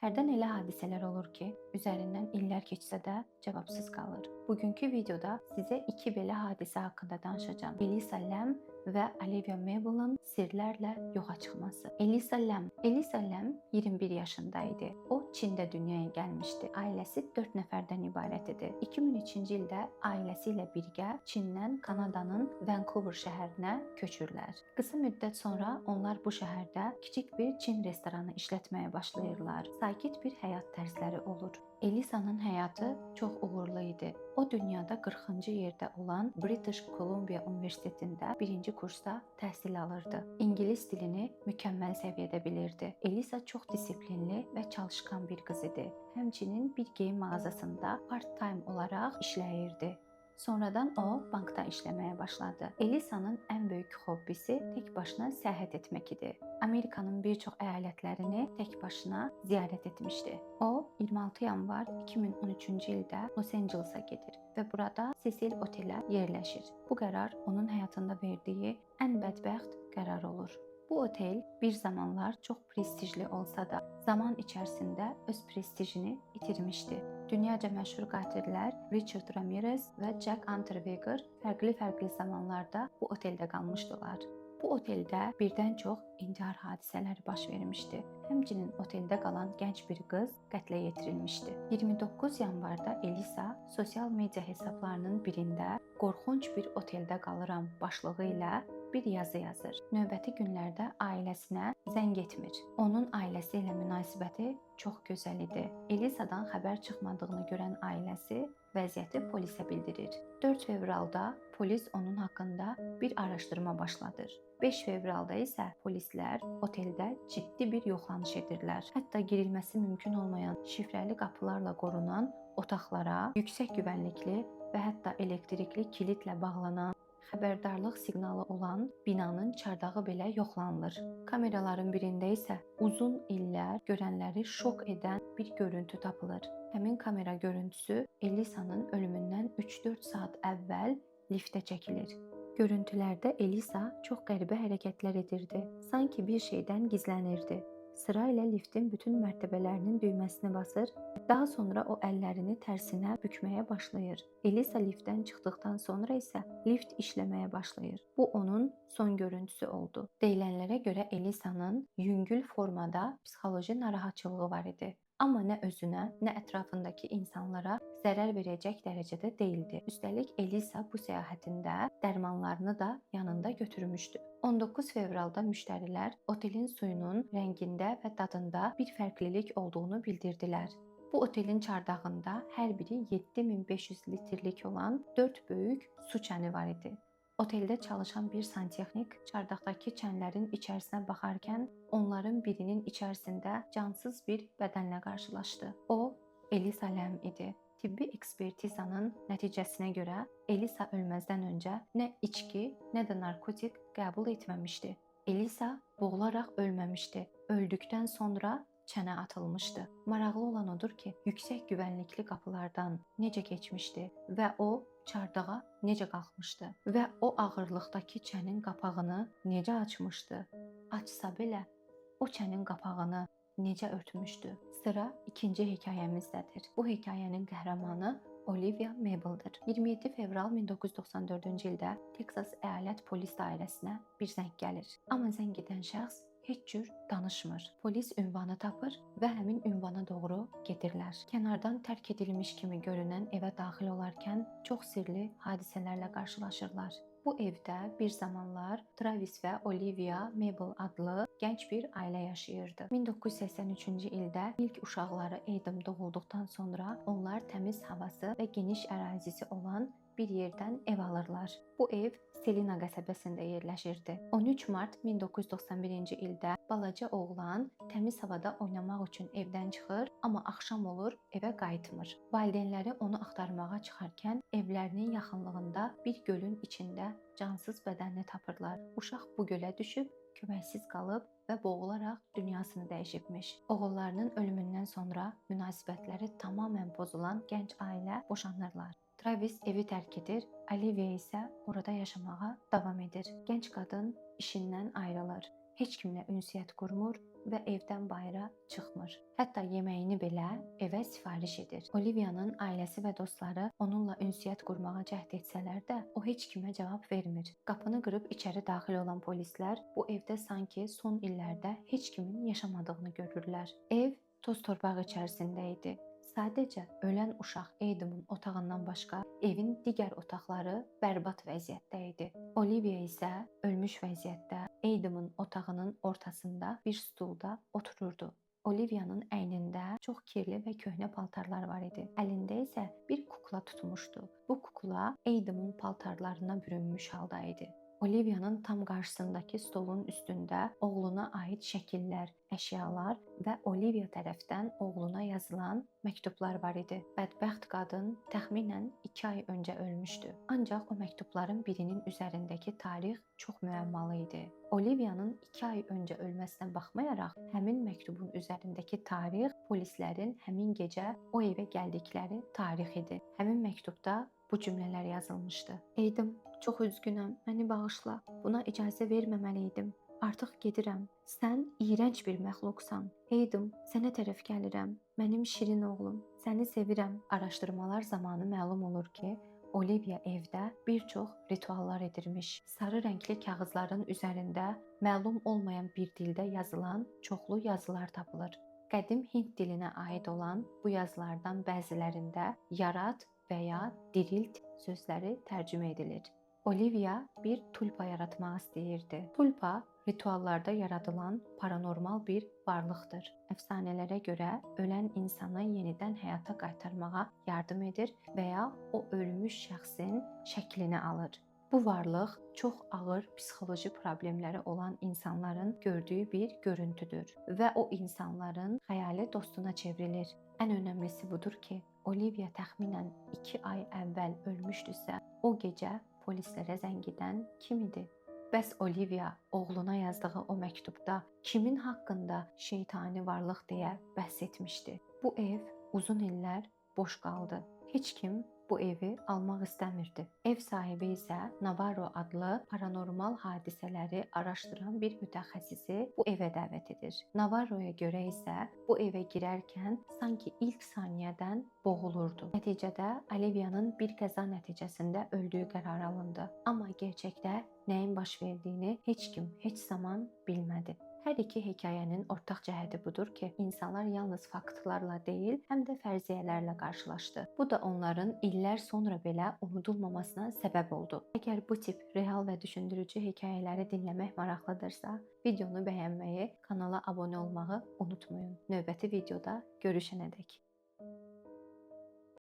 Hərdən elə hadisələr olur ki, üzərindən illər keçsə də cavabsız qalır. Bugünkü videoda sizə iki belə hadisə haqqında danışacağam. Elisa Lam və Olivia Mabel'ın sirlərlə yoxa çıxması. Elisa Lam 21 yaşında idi. O Çində dünyaya gəlmişdi. Ailəsi 4 nəfərdən ibarət idi. 2003-cü ildə ailəsi ilə birgə Çindən Kanadanın Vancouver şəhərinə köçürlər. Qısa müddət sonra onlar bu şəhərdə kiçik bir Çin restoranı işlətməyə başlayırlar. Sakit bir həyat tərzləri olur. Elisa'nın həyatı çox uğurlu idi. O dünyada 40-cı yerdə olan British Columbia Universitetində 1-ci kursda təhsil alırdı. İngilis dilini mükəmməl səviyyədə bilirdi. Elisa çox disiplinli və çalışqan bir qız idi. Həmçinin bir geyim mağazasında part-time olaraq işləyirdi. Sonradan o bankda işləməyə başladı. Elisa'nın ən böyük hobbisi tək başına səyahət etmək idi. Amerikanın bir çox əyalətlərini tək başına ziyarət etmişdi. O 26 yanvar 2013-cü ildə Los Angeles'a gedir və burada Cecil otelə yerləşir. Bu qərar onun həyatında verdiyi ən bədbəxt qərar olur. Bu otel bir zamanlar çox prestijli olsa da zaman içərisində öz prestijini itirmişdi. Dünyaca məşhur qatillər Richard Ramirez və Jack Unterweger fərqli zamanlarda bu oteldə qalmışdılar. Bu oteldə birdən çox intihar hadisələri baş vermişdi. Həmçinin oteldə qalan gənc bir qız qətlə yetirilmişdi. 29 yanvarda Elisa sosial media hesablarının birində qorxunc bir oteldə qalıram başlığı ilə bir yazı yazır. Növbəti günlərdə ailəsinə zəng etmir. Onun ailəsi ilə münasibəti çox gözəl idi. Elisa'dan xəbər çıxmadığını görən ailəsi vəziyyəti polisə bildirir. 4 fevralda polis onun haqqında bir araşdırma başladır. 5 fevralda isə polislər oteldə ciddi bir yoxlanış edirlər. Hətta girilməsi mümkün olmayan şifrəli qapılarla qorunan otaqlara yüksək güvənlikli və hətta elektrikli kilidlə bağlanan xəbərdarlıq siqnalı olan binanın çardağı belə yoxlanılır. Kameraların birində isə uzun illər görənləri şok edən bir görüntü tapılır. Həmin kamera görüntüsü Elisa'nın ölümündən 3-4 saat əvvəl liftə çəkilir. Görüntülərdə Elisa çox qəribə hərəkətlər edirdi. Sanki bir şeydən gizlənirdi. Sırayla liftin bütün mərtəbələrinin düyməsini basır, daha sonra o əllərini tərsinə bükməyə başlayır. Elisa liftdən çıxdıqdan sonra isə lift işləməyə başlayır. Bu onun son görüntüsü oldu. Deyilənlərə görə Elisa'nın yüngül formada psixoloji narahatçılığı var idi. Amma nə özünə, nə ətrafındakı insanlara zərər verəcək dərəcədə deyildi. Üstəlik Elisa bu səyahətində dərmanlarını da yanında götürmüşdü. 19 fevralda müştərilər otelin suyunun rəngində və dadında bir fərqlilik olduğunu bildirdilər. Bu otelin çardağında hər biri 7500 litrlik olan 4 böyük su çəni var idi. Oteldə çalışan bir santexnik çardaqdakı çənlərin içərisinə baxarkən onların birinin içərisində cansız bir bədənlə qarşılaşdı. O, Elisa Lam idi. Tibbi ekspertizanın nəticəsinə görə Elisa ölməzdən öncə nə içki, nə də narkotik qəbul etməmişdi. Elisa boğularaq ölməmişdi. Öldükdən sonra çənə atılmışdı. Maraqlı olan odur ki, yüksək güvənlikli qapılardan necə keçmişdi və o çardağa necə qalxmışdı və o ağırlıqdakı çənin qapağını necə açmışdı. Açsa belə o çənin qapağını necə örtmüşdü. Sıra ikinci hekayəmizdədir. Bu hekayənin qəhrəmanı Olivia Mabel'dır. 27 fevral 1994-cü ildə Texas əyalət polis dairəsinə bir zəng gəlir. Amma zəng edən şəxs heç cür danışmır. Polis ünvanı tapır və həmin ünvana doğru gedirlər. Kənardan tərk edilmiş kimi görünən evə daxil olarkən çox sirli hadisələrlə qarşılaşırlar. Bu evdə bir zamanlar Travis və Olivia Mabel adlı gənc bir ailə yaşayırdı. 1983-cü ildə ilk uşaqları Adam doğulduqdan sonra onlar təmiz havası və geniş ərazisi olan bir yerdən ev alırlar. Bu ev Selina qəsəbəsində yerləşirdi. 13 mart 1991-ci ildə balaca oğlan təmiz havada oynamaq üçün evdən çıxır, amma axşam olur, evə qayıtmır. Valideynləri onu axtarmağa çıxarkən evlərinin yaxınlığında bir gölün içində cansız bədənini tapırlar. Uşaq bu gölə düşüb, köməksiz qalıb və boğularaq dünyasını dəyişibmiş. Oğullarının ölümündən sonra münasibətləri tamamilə pozulan gənc ailə boşanırlar. Travis evi tərk edir, Olivia isə orada yaşamağa davam edir. Gənc qadın işindən ayrılır heç kimlə ünsiyyət qurmur və evdən bayıra çıxmır. Hətta yeməyini belə evə sifariş edir. Olivia'nın ailəsi və dostları onunla ünsiyyət qurmağa cəhd etsələr də, o heç kimə cavab vermir. Qapını qırıb içəri daxil olan polislər bu evdə sanki son illərdə heç kimin yaşamadığını görürlər. Ev toz-torpaq içərisində idi. Sadəcə ölən uşaq Adam'ın otağından başqa evin digər otaqları bərbad vəziyyətdə idi. Olivia isə ölmüş vəziyyətdə Adam'ın otağının ortasında bir stulda otururdu. Olivia'nın əynində çox kirli və köhnə paltarlar var idi. Əlində isə bir kukla tutmuşdu. Bu kukla Adam'ın paltarlarına bürünmüş halda idi. Olivia'nın tam qarşısındakı stolun üstündə oğluna aid şəkillər, əşyalar və Olivia tərəfdən oğluna yazılan məktublar var idi. Bədbəxt qadın təxminən 2 ay öncə ölmüşdü. Ancaq o məktubların birinin üzərindəki tarix çox müəmmalı idi. Olivia'nın 2 ay öncə ölməsinə baxmayaraq, həmin məktubun üzərindəki tarix polislərin həmin gecə o evə gəldikləri tarix idi. Həmin məktubda bu cümlələr yazılmışdı. Adam, çox üzgünəm, məni bağışla. Buna icazə verməməli idim. Artıq gedirəm. Sən iyrənc bir məxluqsan. Adam, sənə tərəf gəlirəm. Mənim şirin oğlum, səni sevirəm. Araşdırmalar zamanı məlum olur ki, Olivia evdə bir çox rituallar edirmiş. Sarı rəngli kağızların üzərində məlum olmayan bir dildə yazılan çoxlu yazılar tapılır. Qədim Hind dilinə aid olan bu yazılardan bəzilərində yarat və ya dirilt sözləri tərcümə edilir. Olivia bir tulpa yaratmaq istəyirdi. Tulpa rituallarda yaradılan paranormal bir varlıqdır. Əfsanələrə görə ölən insanı yenidən həyata qaytarmağa yardım edir və ya o ölmüş şəxsin şəklini alır. Bu varlıq çox ağır psixoloji problemləri olan insanların gördüyü bir görüntüdür və o insanların xəyali dostuna çevrilir. Ən önəmlisi budur ki, Olivia təxminən 2 ay əvvəl ölmüşdüsə, o gecə polislərə zəng edən kim idi? Bəs Olivia oğluna yazdığı o məktubda kimin haqqında şeytani varlıq deyə bəhs etmişdi? Bu ev uzun illər boş qaldı. Heç kim bu evi almaq istəmirdi. Ev sahibi isə Navarro adlı paranormal hadisələri araşdıran bir mütəxəssisi bu evə dəvət edir. Navarroya görə isə bu evə girərkən sanki ilk saniyədən boğulurdu. Nəticədə Olivia'nın bir qəza nəticəsində öldüyü qərar alındı. Amma gerçəkdə nəyin baş verdiyini heç kim heç zaman bilmədi. Hər iki hekayənin ortaq cəhəti budur ki, insanlar yalnız faktlarla deyil, həm də fərziyyələrlə qarşılaşdı. Bu da onların illər sonra belə unudulmamasına səbəb oldu. Əgər bu tip real və düşündürücü hekayələri dinləmək maraqlıdırsa, videonu bəyənməyi, kanala abunə olmağı unutmayın. Növbəti videoda görüşənədək.